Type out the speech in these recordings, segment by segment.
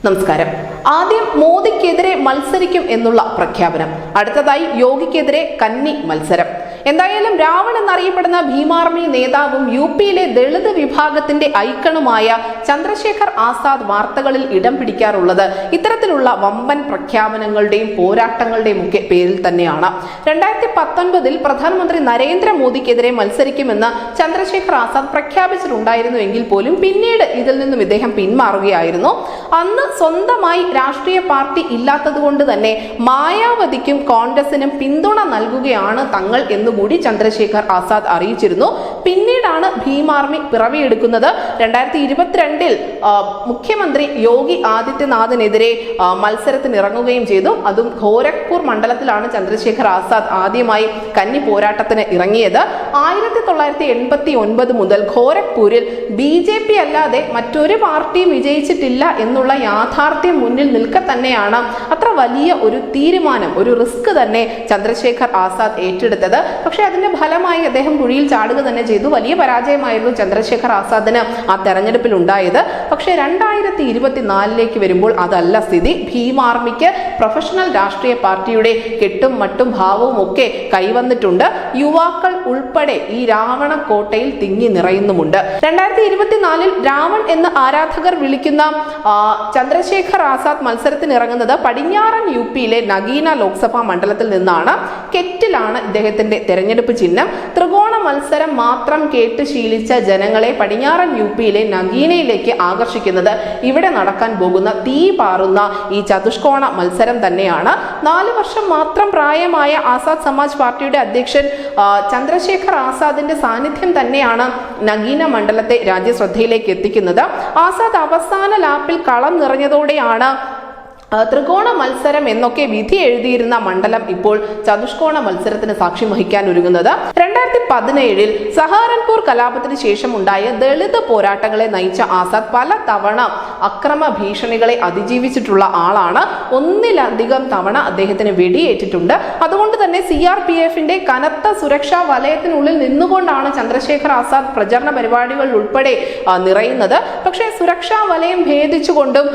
നമസ്കാരം. ആദ്യം മോദിക്കെതിരെ മത്സരിക്കും എന്നുള്ള പ്രഖ്യാപനം, അടുത്തതായി യോഗിക്കെതിരെ കന്നി മത്സരം. എന്തായാലും രാവൺ എന്നറിയപ്പെടുന്ന ഭീമാർമി നേതാവും യുപിയിലെ ദളിത് വിഭാഗത്തിന്റെ ഐക്കണുമായ ചന്ദ്രശേഖർ ആസാദ് വാർത്തകളിൽ ഇടം പിടിക്കാറുള്ളത് ഇത്തരത്തിലുള്ള വമ്പൻ പ്രഖ്യാപനങ്ങളുടെയും പോരാട്ടങ്ങളുടെയും ഒക്കെ പേരിൽ തന്നെയാണ്. 2019 പ്രധാനമന്ത്രി നരേന്ദ്രമോദിക്കെതിരെ മത്സരിക്കുമെന്ന് ചന്ദ്രശേഖർ ആസാദ് പ്രഖ്യാപിച്ചിട്ടുണ്ടായിരുന്നുവെങ്കിൽ പോലും പിന്നീട് ഇതിൽ നിന്നും ഇദ്ദേഹം പിന്മാറുകയായിരുന്നു. അന്ന് സ്വന്തമായി രാഷ്ട്രീയ പാർട്ടി ഇല്ലാത്തതുകൊണ്ട് തന്നെ മായാവതിക്കും കോൺഗ്രസിനും പിന്തുണ നൽകുകയാണ് തങ്ങൾ എന്നുകൂടി ചന്ദ്രശേഖർ ആസാദ് അറിയിച്ചിരുന്നു. പിന്നീടാണ് ഭീമാർമി പിറവിയെടുക്കുന്നത്. 2022 മുഖ്യമന്ത്രി യോഗി ആദിത്യനാഥിനെതിരെ മത്സരത്തിന് ഇറങ്ങുകയും ചെയ്തു. അതും ഗോരഖ്പൂർ മണ്ഡലത്തിലാണ് ചന്ദ്രശേഖർ ആസാദ് ആദ്യമായി കന്നി പോരാട്ടത്തിന് ഇറങ്ങിയത്. 1989 മുതൽ ഗോരഖ്പൂരിൽ BJP അല്ലാതെ മറ്റൊരു പാർട്ടിയും വിജയിച്ചിട്ടില്ല എന്നുള്ള യാഥാർത്ഥ്യം മുന്നിൽ നിൽക്കെ തന്നെയാണ് അത്ര വലിയ ഒരു തീരുമാനം, ഒരു റിസ്ക് തന്നെ ചന്ദ്രശേഖർ ആസാദ് ഏറ്റെടുത്തത്. പക്ഷെ അതിന്റെ ഫലമായി അദ്ദേഹം കുഴിയിൽ ചാടുക തന്നെ ചെയ്തു. വലിയ പരാജയമായിരുന്നു ചന്ദ്രശേഖർ ആസാദിന് ആ തെരഞ്ഞെടുപ്പിൽ ഉണ്ടായത്. പക്ഷെ 2024 വരുമ്പോൾ അതല്ല സ്ഥിതി. ഭീമാർമിക്ക് പ്രൊഫഷണൽ രാഷ്ട്രീയ പാർട്ടിയുടെ കെട്ടും മട്ടും ഭാവവും ഒക്കെ കൈവന്നിട്ടുണ്ട്. യുവാക്കൾ ഉൾപ്പെടെ ഈ രാവണ കോട്ടയിൽ തിങ്ങി നിറയുന്നുമുണ്ട്. 2024 രാവൺ എന്ന് ആരാധകർ വിളിക്കുന്ന ചന്ദ്രശേഖർ ആസാദ് മത്സരത്തിന് ഇറങ്ങുന്നത് പടിഞ്ഞാറൻ യുപിയിലെ നഗീന ലോക്സഭാ മണ്ഡലത്തിൽ നിന്നാണ്. കെറ്റിലാണ് ഇദ്ദേഹത്തിന്റെ തെരഞ്ഞെടുപ്പ് ചിഹ്നം. ത്രികോണ മത്സരം മാത്രം കേട്ട് ശീലിച്ച ജനങ്ങളെ പടിഞ്ഞാറൻ യുപിയിലെ നഗീനയിലേക്ക് ആകർഷിക്കുന്നത് ഇവിടെ നടക്കാൻ പോകുന്ന തീ പാറുന്ന ഈ ചതുഷ്കോണ മത്സരം തന്നെയാണ്. 4 വർഷം മാത്രം പ്രായമായ ആസാദ് സമാജ് പാർട്ടിയുടെ അധ്യക്ഷൻ ചന്ദ്രശേഖർ ആസാദിന്റെ സാന്നിധ്യം തന്നെയാണ് നഗീന മണ്ഡലത്തെ രാജ്യശ്രദ്ധയിലേക്ക് എത്തിക്കുന്നത്. ആസാദ് അവസാന ലാപ്പിൽ കളം നിറഞ്ഞതോടെയാണ് ത്രികോണ മത്സരം എന്നൊക്കെ വിധി എഴുതിയിരുന്ന മണ്ഡലം ഇപ്പോൾ ചതുഷ്കോണ മത്സരത്തിന് സാക്ഷ്യം വഹിക്കാൻ ഒരുങ്ങുന്നത്. 2017 സഹാരൻപൂർ കലാപത്തിന് ശേഷം ഉണ്ടായ ദളിത് പോരാട്ടങ്ങളെ നയിച്ച ആസാദ് പല തവണ അക്രമ ഭീഷണികളെ അതിജീവിച്ചിട്ടുള്ള ആളാണ്. ഒന്നിലധികം തവണ അദ്ദേഹത്തിന് വെടിയേറ്റിട്ടുണ്ട്. അതുകൊണ്ട് തന്നെ CRPFന്റെ കനത്ത സുരക്ഷാ വലയത്തിനുള്ളിൽ നിന്നുകൊണ്ടാണ് ചന്ദ്രശേഖർ ആസാദ് പ്രചരണ പരിപാടികളിൽ ഉൾപ്പെടെ നിറയുന്നത്. പക്ഷേ സുരക്ഷാ വലയം ഭേദിച്ചുകൊണ്ടും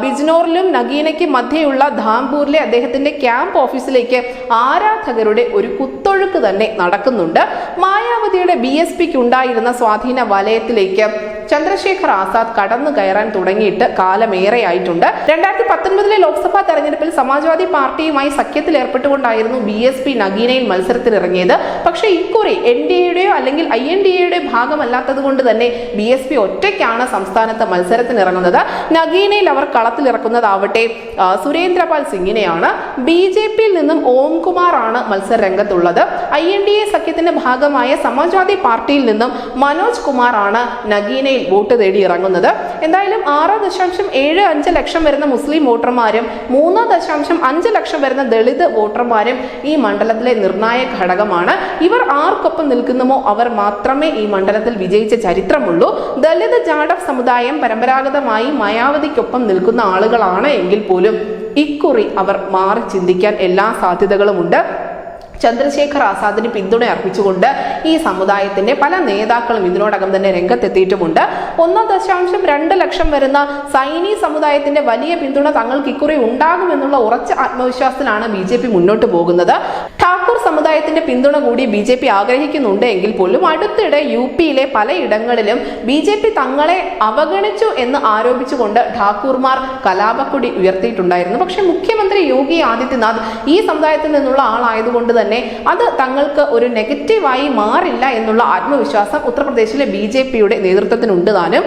ബിജ്നോറിലും നഗീനയ്ക്ക് മധ്യയുള്ള ധാംപൂരിലെ അദ്ദേഹത്തിന്റെ ക്യാമ്പ് ഓഫീസിലേക്ക് ആരാധകരുടെ ഒരു കുത്തൊഴുക്ക് തന്നെ നടക്കുന്നുണ്ട്. മായാവതിയുടെ BSPക്ക് ഉണ്ടായിരുന്ന സ്വാധീന വലയത്തിലേക്ക് ചന്ദ്രശേഖർ ആസാദ് കടന്നു കയറാൻ തുടങ്ങിയിട്ട് കാലമേറെയായിട്ടുണ്ട്. 2019 ലോക്സഭാ തെരഞ്ഞെടുപ്പിൽ സമാജ്വാദി പാർട്ടിയുമായി സഖ്യത്തിൽ ഏർപ്പെട്ടുകൊണ്ടായിരുന്നു BSP നഗീനയിൽ മത്സരത്തിനിറങ്ങിയത്. പക്ഷേ ഇക്കുറി NDAയുടെയോ അല്ലെങ്കിൽ INDAയുടെയോ ഭാഗമല്ലാത്തത് കൊണ്ട് തന്നെ BSP ഒറ്റയ്ക്കാണ് സംസ്ഥാനത്ത് മത്സരത്തിനിറങ്ങുന്നത്. നഗീനയിൽ അവർ കളത്തിലിറക്കുന്നതാവട്ടെ സുരേന്ദ്രപാൽ സിംഗിനെയാണ്. BJPയിൽ നിന്നും ഓംകുമാർ ആണ് മത്സര രംഗത്തുള്ളത്. INDA സഖ്യത്തിന്റെ ഭാഗമായ സമാജ്വാദി പാർട്ടിയിൽ നിന്നും മനോജ് കുമാർ ആണ് നഗീനയിൽ വോട്ട് തേടി ഇറങ്ങുന്നത്. എന്തായാലും 6.75 ലക്ഷം വരുന്ന മുസ്ലിം വോട്ടർമാരും 3.5 ലക്ഷം വരുന്ന ദളിത് വോട്ടർമാരും ഈ മണ്ഡലത്തിലെ നിർണായക ഘടകമാണ്. ഇവർ ആർക്കൊപ്പം നിൽക്കുന്നുമോ അവർ മാത്രമേ ഈ മണ്ഡലത്തിൽ വിജയിച്ച ചരിത്രമുള്ളൂ. ദളിത് ജാഡഫ് സമുദായം പരമ്പരാഗതമായി മായാവതിക്കൊപ്പം നിൽക്കുന്ന ആളുകളാണ് എങ്കിൽ പോലും ഇക്കുറി അവർ മാറി ചിന്തിക്കാൻ എല്ലാ സാധ്യതകളുമുണ്ട്. ചന്ദ്രശേഖർ ആസാദിന് പിന്തുണ അർപ്പിച്ചുകൊണ്ട് ഈ സമുദായത്തിന്റെ പല നേതാക്കളും ഇതിനോടകം തന്നെ രംഗത്തെത്തിയിട്ടുമുണ്ട്. 1.2 ലക്ഷം വരുന്ന സൈനി സമുദായത്തിന്റെ വലിയ പിന്തുണ തങ്ങൾക്ക് ഇക്കുറി ഉണ്ടാകുമെന്നുള്ള ഉറച്ച ആത്മവിശ്വാസത്തിലാണ് BJP മുന്നോട്ട് പോകുന്നത്. ഠാക്കൂർ സമുദായത്തിന്റെ പിന്തുണ കൂടി BJP ആഗ്രഹിക്കുന്നുണ്ട് എങ്കിൽ പോലും അടുത്തിടെ യുപിയിലെ പലയിടങ്ങളിലും BJP തങ്ങളെ അവഗണിച്ചു എന്ന് ആരോപിച്ചുകൊണ്ട് ഠാക്കൂർമാർ കലാപക്കൊടി ഉയർത്തിയിട്ടുണ്ടായിരുന്നു. പക്ഷെ മുഖ്യമന്ത്രി യോഗി ആദിത്യനാഥ് ഈ സമുദായത്തിൽ നിന്നുള്ള ആളായതുകൊണ്ട് തന്നെ അത് തങ്ങൾക്ക് ഒരു നെഗറ്റീവായി മാറില്ല എന്നുള്ള ആത്മവിശ്വാസം ഉത്തർപ്രദേശിലെ BJPയുടെ നേതൃത്വത്തിനുണ്ട് താനും.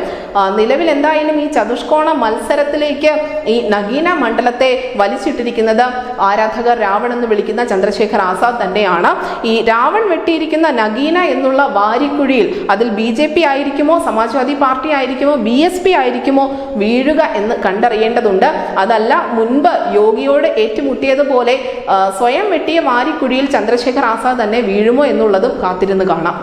നിലവിൽ എന്തായാലും ഈ ചതുഷ്കോണ മത്സരത്തിലേക്ക് ഈ നഗീന മണ്ഡലത്തെ വലിച്ചിട്ടിരിക്കുന്നത് ആരാധകർ രാവൺ എന്ന് വിളിക്കുന്ന ചന്ദ്രശേഖർ ആസാദ് തന്നെയാണ്. ഈ രാവൺ വെട്ടിയിരിക്കുന്ന നഗീന എന്നുള്ള വാരിക്കുഴിയിൽ അതിൽ BJP ആയിരിക്കുമോ സമാജ്വാദി പാർട്ടി ആയിരിക്കുമോ BSP ആയിരിക്കുമോ വീഴുക എന്ന് കണ്ടറിയേണ്ടതുണ്ട്. അതല്ല മുൻപ് യോഗിയോട് ഏറ്റുമുട്ടിയതുപോലെ സ്വയം വെട്ടിയ വാരിക്കുഴിയിൽ ചന്ദ്രശേഖർ ആസാദ് തന്നെ വീഴുമോ എന്നുള്ളതും കാത്തിരുന്ന് കാണാം.